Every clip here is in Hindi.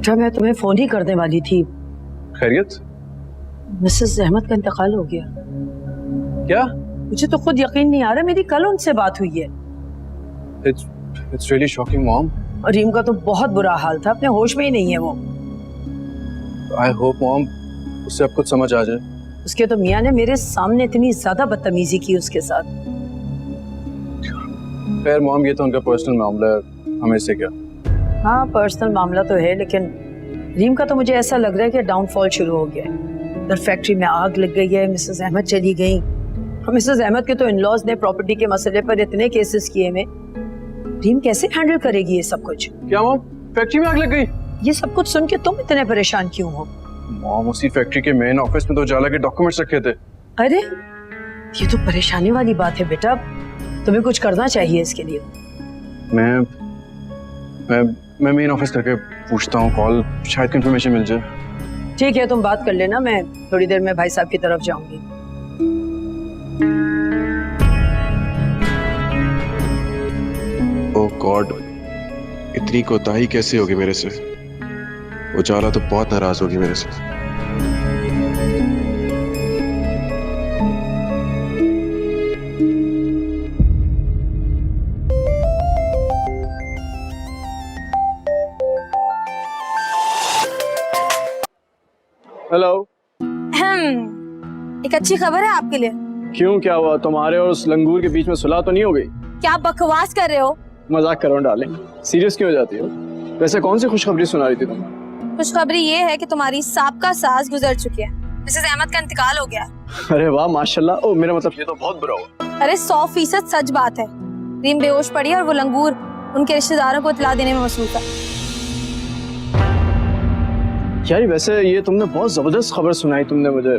बेटा मैं तुम्हें फोन ही करने वाली थी। खैरियत? मिसेस अहमद का इंतकाल हो गया। क्या? मुझे तो खुद यकीन नहीं आ रहा, मेरी कल उनसे बात हुई है। It's really shocking, Mom. और रीम का तो बहुत बुरा हाल था, अपने होश में ही नहीं है वो। I hope, Mom, उससे अब कुछ समझ आ जाए। उसके तो मियाँ ने मेरे सामने इतनी ज्यादा बदतमीजी की उसके साथ। खैर मॉम, ये तो उनका पर्सनल मामला है, हमें इससे क्या। हाँ पर्सनल मामला तो है, लेकिन रीम का तो मुझे ऐसा लग रहा है कि डाउनफॉल शुरू हो गया है। उधर फैक्ट्री में आग लग गई है, मिसेस अहमद चली गई। मिसेस अहमद के तो इन-लॉज ने प्रॉपर्टी के मसले पर इतने केसेस किए में, रीम कैसे हैंडल करेगी ये सब कुछ? क्या मॉम, फैक्ट्री में आग लग गई? ये सब कुछ सुन के तुम इतने परेशान क्यों हो? मॉम, उसी फैक्ट्री के मेन ऑफिस में तो उजाला के डॉक्यूमेंट्स रखे थे। अरे ये तो परेशानी वाली बात है बेटा, तुम्हें कुछ करना चाहिए इसके लिए। मैं मेन ऑफिस करके पूछता हूँ, कॉल शायद इन्फॉर्मेशन मिल जाए। ठीक है, तुम बात कर लेना, मैं थोड़ी देर में भाई साहब की तरफ जाऊंगी। ओह गॉड, इतनी कोताही कैसे होगी मेरे से? उजाला तो बहुत नाराज होगी मेरे से। हेलो। एक अच्छी खबर है आपके लिए। क्यों, क्या हुआ? तुम्हारे और उस लंगूर के बीच में सुलह तो नहीं हो गई? क्या बकवास कर रहे हो? मजाक कर रहा हूं डार्लिंग, सीरियस क्यों हो जाती हो? वैसे कौन सी खुशखबरी सुना रही थी तुम? खुशखबरी ये है कि तुम्हारी साबका सास गुजर चुकी है, मिसेस अहमद का इंतकाल हो गया। अरे वाह, माशाल्लाह। ओ मेरा मतलब ये तो बहुत बुरा हुआ। अरे 100% सच बात है। रीम बेहोश पड़ी है और वो लंगूर उनके रिश्तेदारों को इत्तला देने में मसरूफ है। यार वैसे ये तुमने बहुत जबरदस्त खबर सुनाई तुमने मुझे,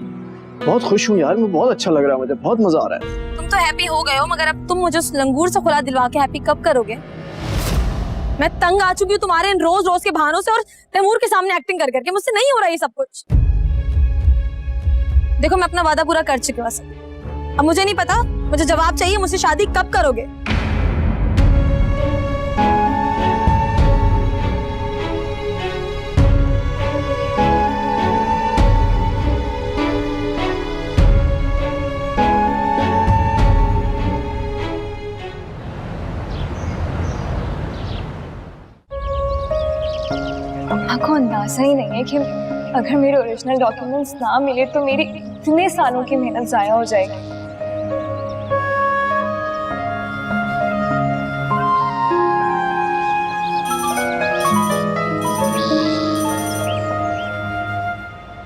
बहुत खुश हूँ यार, मैं बहुत अच्छा लग रहा है, मुझे बहुत मजा आ रहा है। तुम तो हैप्पी हो गए हो, मगर अब तुम मुझे उस लंगूर से खुला दिलवा के हैप्पी कब करोगे? मैं तंग आ चुकी हूँ तुम्हारे इन रोज रोज के बहानों से और तैमूर के सामने एक्टिंग कर करके। मुझसे नहीं हो रहा ये सब कुछ। देखो मैं अपना वादा पूरा कर चुकी हूँ, अब मुझे नहीं पता, मुझे जवाब चाहिए, मुझसे शादी कब करोगे? को अंदाजा ही नहीं है कि अगर मेरे ओरिजिनल डॉक्यूमेंट्स ना मिले तो मेरी इतने सालों की मेहनत जाया हो जाएगी।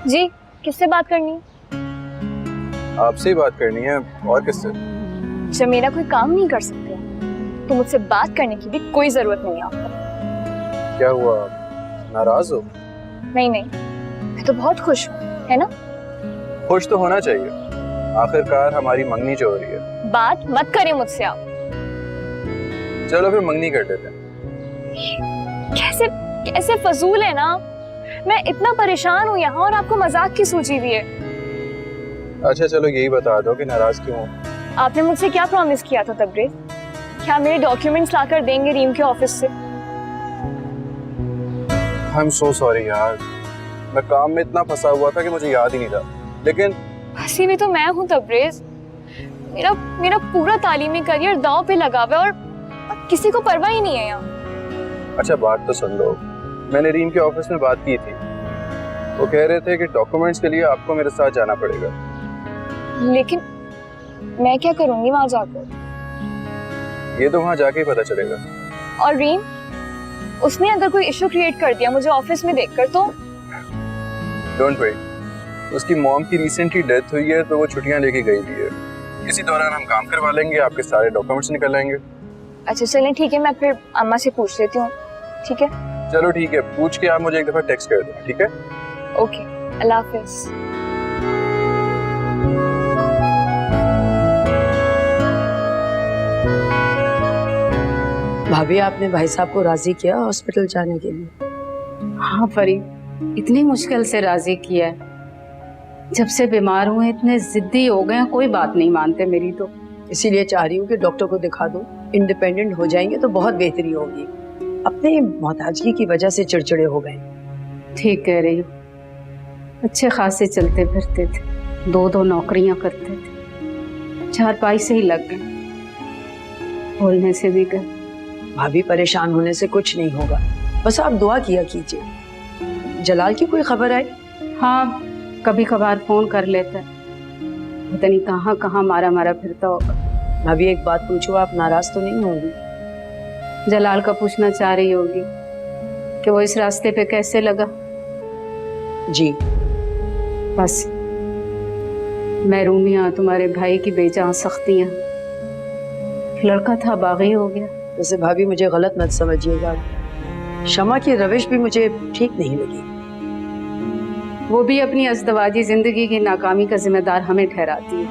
जी, किससे बात करनी है? आपसे ही बात करनी है, और किससे? जब मेरा कोई काम नहीं कर सकते तो मुझसे बात करने की भी कोई जरूरत नहीं है आपको। क्या हुआ, नाराज हो? नहीं नहीं, मैं तो बहुत खुश हूँ, है ना? खुश तो होना चाहिए, आखिरकार हमारी मंगनी जो हो रही है। बात मत करें मुझसे आप। चलो फिर मंगनी कर लेते हैं। कैसे कैसे फजूल है ना, मैं इतना परेशान हूँ यहाँ और आपको मजाक की सूझी हुई है। अच्छा चलो यही बता दो कि नाराज क्यों हो? आपने मुझसे क्या प्रॉमिस किया था तबरेज? क्या मेरे डॉक्यूमेंट्स लाकर देंगे रीम के ऑफिस से? I'm so sorry यार, मैं काम में इतना फंसा हुआ था कि मुझे याद ही नहीं था। लेकिन फंसी भी तो मैं हूँ तबरेज। मेरा पूरा तालीमी करियर दांव पे लगा हुआ है और किसी को परवाह ही नहीं है यहाँ। अच्छा बात तो सुन लो, मैंने रीम के ऑफिस में बात की थी, वो कह रहे थे कि डॉक्यूमेंट्स के लिए आपको मेरे साथ जाना पड़ेगा। लेकिन मैं क्या करूंगी वहां जाकर? ये तो वहां जाके ही पता चलेगा। और रीम, उसने अगर कोई इशू क्रिएट कर दिया मुझे ऑफिस में देखकर तो? डोंट वरी, उसकी मॉम की रिसेंटली डेथ हुई है तो वो छुट्टियां लेके गई हुई है। इसी दौरान हम काम करवा लेंगे, आपके सारे डॉक्यूमेंट्स निकल आएंगे। अच्छा चलें ठीक है, मैं फिर अम्मा से पूछ लेती हूँ। ठीक है चलो ठीक है, पूछ के आप मुझे एक दफा टेक्स्ट कर देना, ठीक है? ओके, अल्लाह हाफिज। भाभी आपने भाई साहब को राजी किया हॉस्पिटल जाने के लिए? हाँ परी, इतनी मुश्किल से राजी किया है। जब से बीमार हुए इतने जिद्दी हो गए, कोई बात नहीं मानते मेरी तो। इसीलिए चाह रही हूँ कि डॉक्टर को दिखा दो, इंडिपेंडेंट हो जाएंगे तो बहुत बेहतरी होगी। अपने मोहताजगी की वजह से चिड़चिड़े हो गए। ठीक कह रही हो, अच्छे खासे चलते फिरते थे, 2-2 नौकरियां करते थे, 4 पैसे ही लग गए, बोलने से भी गए। भाभी परेशान होने से कुछ नहीं होगा, बस आप दुआ किया कीजिए। जलाल की कोई खबर आई? हाँ, कभी कभार फोन कर लेता है, पता नहीं कहाँ कहाँ मारा मारा फिरता होगा। भाभी एक बात पूछो, आप नाराज तो नहीं होंगी? जलाल का पूछना चाह रही होगी कि वो इस रास्ते पे कैसे लगा। जी। बस महरूमियाँ, तुम्हारे भाई की बेजान सख्तियाँ, लड़का था बागी हो गया। वैसे भाभी मुझे गलत मत समझिएगा, शमा की रविश भी मुझे ठीक नहीं लगी। वो भी अपनी अज़दवाजी जिंदगी की नाकामी का जिम्मेदार हमें ठहराती है,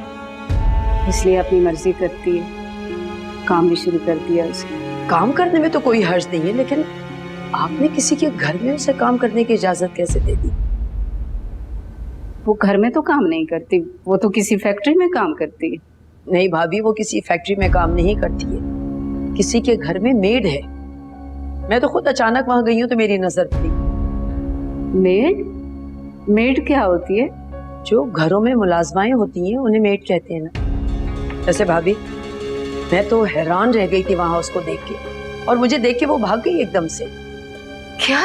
इसलिए अपनी मर्जी करती है। काम भी शुरू कर दिया उसने। काम करने में तो कोई हर्ज नहीं है, लेकिन आपने किसी के घर में उसे काम करने की इजाजत कैसे दे दी? वो घर में तो काम नहीं करती, वो तो किसी फैक्ट्री में काम करती है। नहीं भाभी, वो किसी फैक्ट्री में काम नहीं करती है, किसी के घर में मेड है। मैं तो खुद अचानक वहां गई हूँ तो मेरी नजर पड़ी। मेड? मेड क्या होती है? जो घरों में मुलाजमाएं होती हैं उन्हें मेड कहते हैं ना। वैसे भाभी मैं तो हैरान रह गई थी वहां उसको देख के, और मुझे देख के वो भाग गई एकदम से। क्या?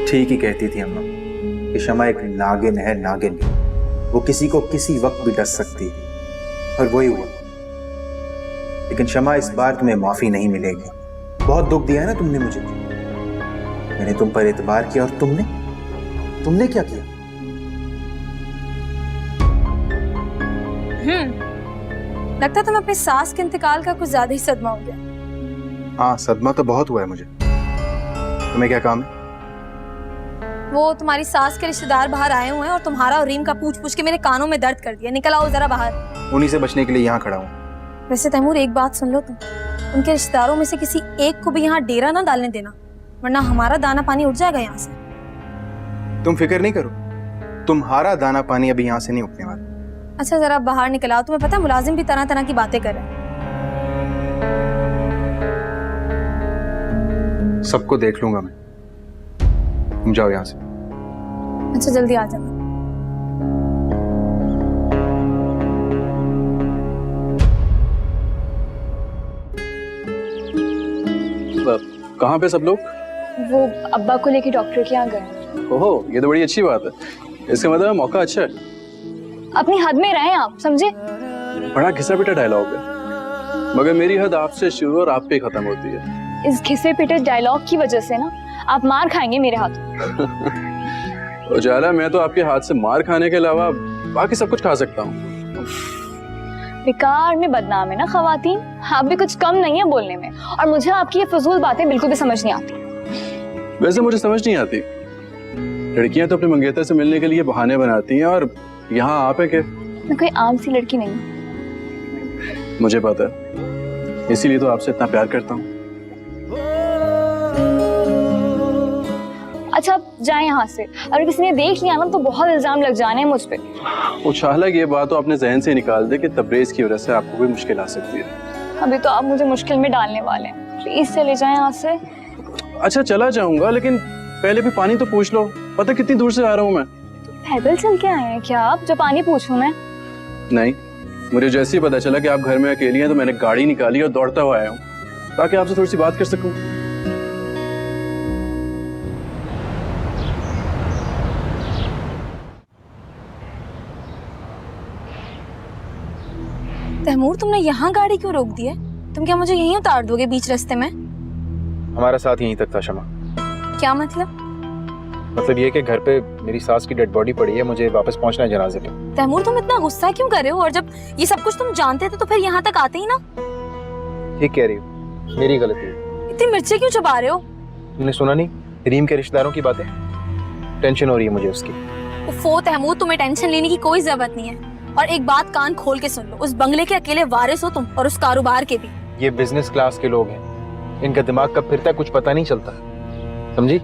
ठीक ही कहती थी अम्मा कि शमा एक नागिन है, नागिन। वो किसी को किसी वक्त भी डस सकती है, और वही हुआ। लेकिन शमा, इस बार तुम्हें माफी नहीं मिलेगी। बहुत दुख दिया है ना तुमने मुझे। मैंने तुम पर एतबार किया और तुमने क्या किया? लगता तुम्हें अपनी सास के इंतकाल का कुछ ज्यादा ही सदमा हो गया। हाँ, सदमा तो बहुत हुआ है मुझे। तुम्हें क्या काम है? वो तुम्हारी सास के रिश्तेदार बाहर आए हुए हैं और तुम्हारा और रीम का पूछ पूछ के मेरे कानों में दर्द कर दिया। निकल आओ जरा बाहर। उन्हीं से बचने के लिए यहाँ खड़ा हूँ। वैसे तैमूर एक बात सुन लो, तुम उनके रिश्तेदारों में से किसी एक को भी यहाँ डेरा ना डालने देना, वरना हमारा दाना पानी उठ जाएगा यहाँ से। तुम फिक्र नहीं करो, तुम्हारा दाना पानी अभी यहाँ से नहीं उठने वाला। अच्छा जरा बाहर निकल आओ। तुम्हें पता है मुलाजिम भी तरह तरह की बातें कर रहे हैं। सबको देख लूंगा मैं। तुम जाओ यहाँ से। अच्छा जल्दी आ जाना। कहाँ पे सब लोग? वो अब्बा को लेके डॉक्टर के यहाँ गए। ओहो, ये तो बड़ी अच्छी बात है। इसका मतलब मौका अच्छा है। अपनी हद में रहें आप, समझे? बड़ा घिसा पिटा डायलॉग है, मगर मेरी हद आपसे शुरू और आप पे खत्म होती है। इस घिसे पिटे डायलॉग की वजह से ना आप मार खाएंगे मेरे हाथों। उजाला, मैं तो आपके हाथ से मार खाने के अलावा बाकी सब कुछ खा सकता हूँ। बेकार में बदनाम है ना खवातीन। आप भी कुछ कम नहीं है बोलने में, और मुझे आपकी ये फजूल बातें बिल्कुल भी समझ नहीं आती। वैसे मुझे समझ नहीं आती, लड़कियां तो अपने मंगेतर से मिलने के लिए बहाने बनाती हैं, और यहाँ आप है कि मैं कोई आम सी लड़की नहीं हूँ। मुझे पता है, इसीलिए तो आपसे इतना प्यार करता हूँ। अच्छा आप जाए यहाँ से, अगर किसी ने देख लिया ना तो बहुत इल्जाम लग जाने हैं मुझ पे। उछाला ये बात तो अपने जहन से निकाल दे कि तबरेज की वजह से आपको कोई मुश्किल आ सकती है। अभी तो आप मुझे मुश्किल में डालने वाले हैं, प्लीज चले जाए यहाँ से। अच्छा चला जाऊंगा, लेकिन पहले भी पानी तो पूछ लो। पता कितनी दूर से आ रहा हूँ मैं। पैदल चल के आए हैं क्या आप, जो पानी पूछूं मैं? नहीं, मुझे जैसे ही पता चला कि आप घर में अकेली हैं तो मैंने गाड़ी निकाली और दौड़ता हुआ आया हूँ ताकि आपसे थोड़ी सी बात कर सकूं। तैमूर, तुमने यहाँ गाड़ी क्यों रोक दी है? तुम क्या मुझे यहीं उतार दोगे बीच रास्ते में? हमारा साथ यहीं तक था शमा। क्या मतलब? मतलब ये कि घर पे मेरी सास की डेड बॉडी पड़ी है, मुझे वापस पहुंचना है जनाजे पे। तैमूर, तुम इतना गुस्सा क्यों कर रहे हो? और जब ये सब कुछ तुम जानते थे तो फिर यहाँ तक आते ही ना। ठीक कह रही हो, मेरी गलती है। इतनी मिर्ची क्यों चबा रहे हो? तुमने सुना नहीं रीम के रिश्तेदारों की बातें? टेंशन हो रही है मुझे उसकी। उफ़ो तैमूर, तुम्हें टेंशन लेने की कोई जरूरत नहीं है। और एक बात कान खोल के सुन लो, उस बंगले के अकेले वारिस हो तुम, और उस कारोबार के भी। ये बिजनेस क्लास के लोग हैं, इनका दिमाग कब फिरता है कुछ पता नहीं चलता, समझी?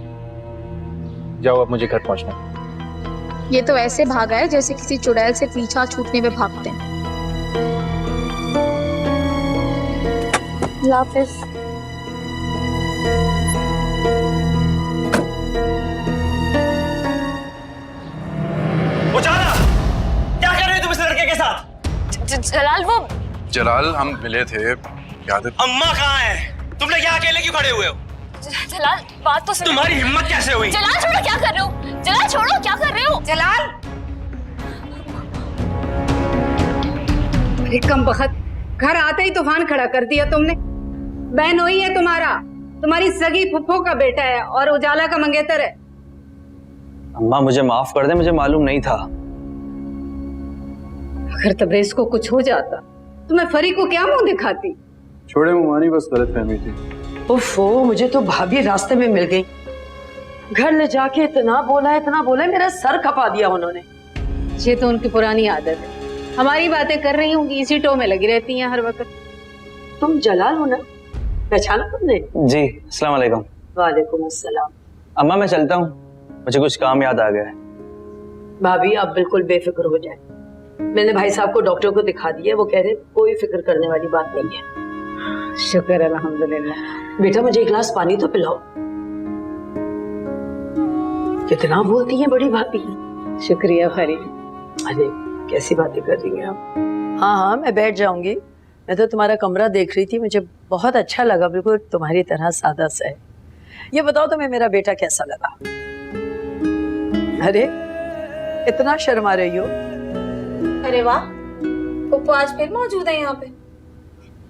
जाओ अब मुझे घर पहुंचना है। ये तो ऐसे भागा है जैसे किसी चुड़ैल से पीछा छूटने में भागते हैं। अल्लाह हाफिज। उजाला, क्या कर रहे हो तुम इस लड़के के साथ? जलाल वो जलाल हम मिले थे, याद है? अम्मा कहाँ है? तुम लोग यहाँ अकेले क्यों खड़े हुए हो? जलाल बात तो सुनो। तुम्हारी हिम्मत कैसे हुई? जलाल छोड़ो, क्या कर रहे हो? जलाल छोड़ो, क्या कर रहे हो? जलाल, अरे कम बखत, घर आते ही तूफान खड़ा कर दिया तुमने। बहनोई है तुम्हारा, तुम्हारी सगी फुफ्फो का बेटा है और उजाला का मंगेतर है। अम्मा मुझे माफ कर दे, मुझे मालूम नहीं था। अगर तबरेज को कुछ हो जाता तो मैं फरी को क्या मुंह दिखाती? छोड़े मुमानी, बस गलतफहमी थी। उफ़ो, मुझे तो भाभी रास्ते में मिल गई। घर ले जाके इतना बोला, मेरा सर खपा दिया उन्होंने। ये तो उनकी पुरानी आदत है, हमारी बातें कर रही होंगी, इसी टो में लगी रहती हैं हर वक्त। तुम जलाल हो ना? पहचाना तुमने? जी, अस्सलाम वालेकुम। वालेकुम अस्सलाम। अम्मा मैं चलता हूँ, मुझे कुछ काम याद आ गया है। भाभी आप बिल्कुल बेफिक्र हो जाए, मैंने भाई साहब को डॉक्टर को दिखा दिया, वो कह रहे कोई फिक्र करने वाली बात नहीं है। शुक्र अल्हम्दुलिल्लाह। बेटा मुझे एक गिलास पानी तो पिलाओ। कितना बोलती हैं बड़ी भाभी। शुक्रिया फरी। अरे कैसी बातें कर रही हैं आप। हाँ हाँ मैं बैठ जाऊंगी, मैं तो तुम्हारा कमरा देख रही थी, मुझे बहुत अच्छा लगा, बिल्कुल तुम्हारी तरह सादा सा है। ये बताओ तुम्हें मेरा बेटा कैसा लगा? अरे इतना शर्मा रही हो। अरे वाह, पप्पू आज फिर मौजूद है यहाँ पे।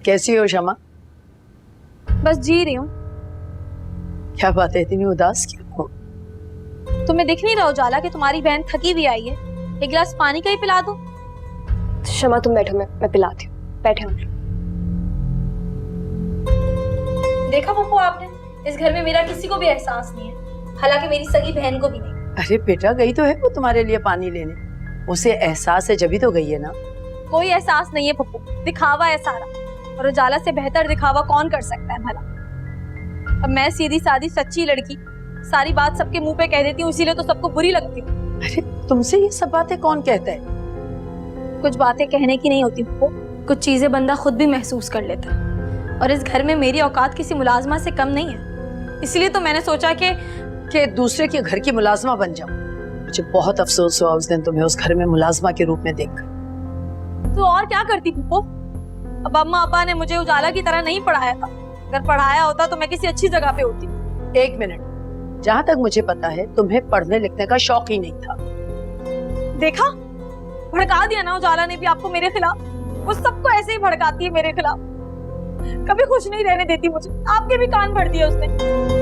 कैसी हो शमा? बस जी रही हूँ। क्या बात है, इतनी उदास क्यों हो? तुम्हें दिख नहीं रहा उजाला कि तुम्हारी बहन थकी हुई आई है? एक गिलास पानी का ही पिला दो। शमा तुम बैठो, मैं पिलाती हूँ। बैठे हो। देखा पप्पू आपने, इस घर में मेरा किसी को भी एहसास नहीं है, हालांकि मेरी सगी बहन को भी नहीं। अरे बेटा गई तो है वो तुम्हारे लिए पानी लेने, उसे एहसास है जभी तो गई है ना। कोई एहसास नहीं है पप्पू, दिखावा है सारा, और उजाला से बेहतर दिखावा कौन कर सकता है भला। अब मैं सीधी सादी सच्ची लड़की सारी बात सबके मुंह पे कह देती हूँ, इसीलिए तो सबको बुरी लगती हूँ। अरे तुमसे ये सब बातें कौन कहता है? कुछ बातें कहने की नहीं होती पप्पू, कुछ चीजें बंदा खुद भी महसूस कर लेता है, और इस घर में मेरी औकात किसी मुलाजमा से कम नहीं है, इसलिए तो मैंने सोचा कि दूसरे के घर की मुलाजमा बन जाऊं। मुझे बहुत अफसोस हुआ उस दिन तुम्हें उस घर में मुलाजमा के रूप में देखकर। तो और क्या करती पप्पू, अब अम्मा अब्बा ने मुझे उजाला की तरह नहीं पढ़ाया था, अगर पढ़ाया होता तो मैं किसी अच्छी जगह पे होती। एक मिनट, जहाँ तक मुझे पता है तुम्हें पढ़ने लिखने का शौक ही नहीं था। देखा, भड़का दिया ना उजाला ने भी आपको मेरे खिलाफ। वो सबको ऐसे ही भड़काती है मेरे खिलाफ, कभी खुश नहीं रहने देती मुझे। आपके भी कान भर दिए उसने।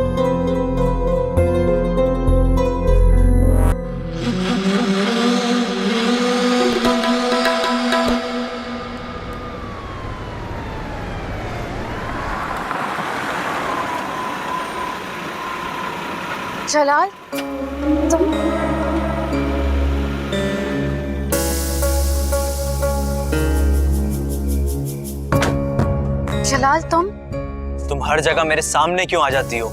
जलाल तुम जलाल तुम हर जगह मेरे सामने क्यों आ जाती हो?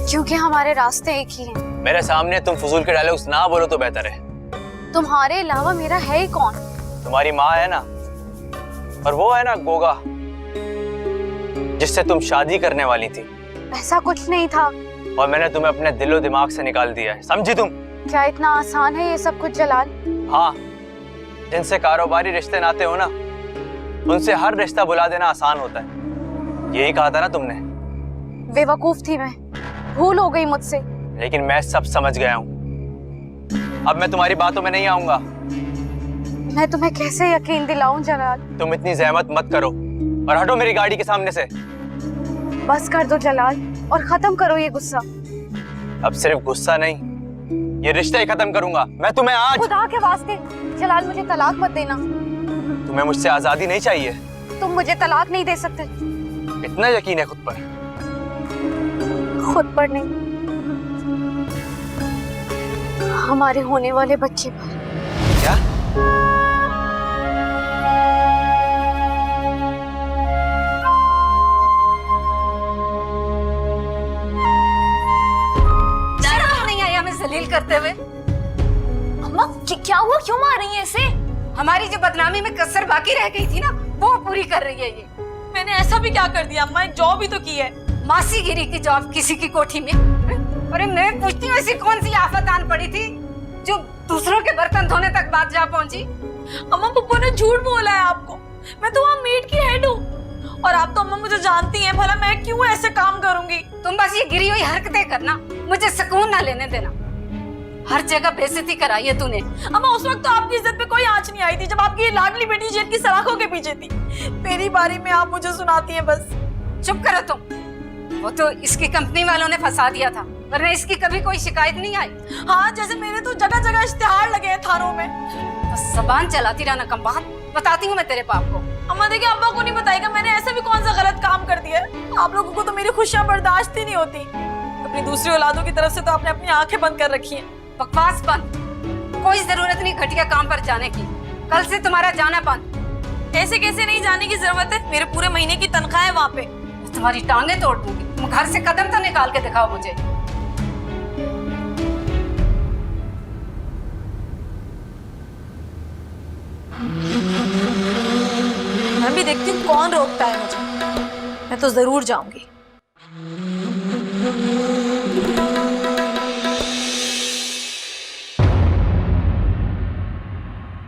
क्योंकि हमारे रास्ते एक ही हैं। मेरे सामने तुम फजूल के डायलॉग्स ना बोलो तो बेहतर है। तुम्हारे अलावा मेरा है ही कौन? तुम्हारी माँ है ना, और वो है ना गोगा, जिससे तुम शादी करने वाली थी। ऐसा कुछ नहीं था, और मैंने तुम्हें अपने दिलो दिमाग से निकाल दिया है, समझी तुम? क्या इतना आसान है ये सब कुछ जलाल? हाँ, जिनसे कारोबारी रिश्ते नाते हो ना, उनसे हर रिश्ता बुला देना आसान होता है, यही कहा था ना तुमने। बेवकूफ थी मैं, भूल हो गई मुझसे। लेकिन मैं सब समझ गया हूँ, अब मैं तुम्हारी बातों में नहीं आऊंगा। मैं तुम्हें कैसे यकीन दिलाऊं जलाल? तुम इतनी जहमत मत करो और हटो मेरी गाड़ी के सामने से। बस कर दो जलाल और खत्म करो ये गुस्सा। अब सिर्फ गुस्सा नहीं, ये रिश्ता ही खत्म करूंगा मैं। तुम्हें आज खुदा के वास्ते जलाल मुझे तलाक मत देना। तुम्हें मुझसे आजादी नहीं चाहिए? तुम मुझे तलाक नहीं दे सकते। इतना यकीन है खुद पर? खुद पर नहीं, हमारे होने वाले बच्चे पर। क्या? नहीं आया हमें जलील करते हुए। अम्मा क्यों मार रही है इसे? हमारी जो बदनामी में कसर बाकी रह गई थी ना, वो पूरी कर रही है ये। मैंने ऐसा भी क्या कर दिया अम्मा, एक जॉब ही तो की है। मासीगिरी की जॉब किसी की कोठी में? अरे मैं पूछती हूँ, ऐसी कौन सी आफत आन पड़ी थी जो दूसरों के बर्तन धोने तक बात जा पहुंची? अम्मा पप्पू ने झूठ बोला है आपको, मैं तो वहाँ मीट की हेड हूँ। और आप तो अम्मा मुझे जानती हैं, भला मैं क्यों ऐसे काम करूंगी। तुम बस ये गिरी हुई हरकतें करना, मुझे सुकून ना लेने देना। हर जगह बेइज्जती कराई है तूने। अम्मा उस वक्त तो आपकी इज्जत पे कोई आंच नहीं आई थी, जब आपकी ये लाडली बेटी जेल की सलाखों के पीछे थी। मेरी बारी में आप मुझे सुनाती हैं बस। चुप करो तुम। वो तो इसकी कंपनी वालों ने फंसा दिया था, वरना इसकी कभी कोई शिकायत नहीं आई। हाँ, जैसे मेरे तो जगह जगह इश्तिहार लगे हैं थानों में। बस जबान चलाती रहना कम बात। बताती हूँ मैं तेरे बाप को। अम्मा देखिए, अब्बा को नहीं बताएगा मैंने ऐसा भी कौन सा गलत काम कर दिया है। आप लोगों को तो मेरी खुशियां बर्दाश्त ही नहीं होती। अपनी दूसरी औलादों की तरफ से तो आपने अपनी आंखें बंद कर रखी हैं। बकवास बंद। कोई जरूरत नहीं घटिया काम पर जाने की। कल से तुम्हारा जाना बंद। ऐसे कैसे नहीं जाने की जरूरत है, मेरे पूरे महीने की तनख्वाह है वहाँ पे। तुम्हारी टांगे तोड़ दूंगी। तुम घर से कदम तो निकाल के दिखाओ मुझे। मैं भी देखती हूँ कौन रोकता है मुझे। मैं तो जरूर जाऊंगी।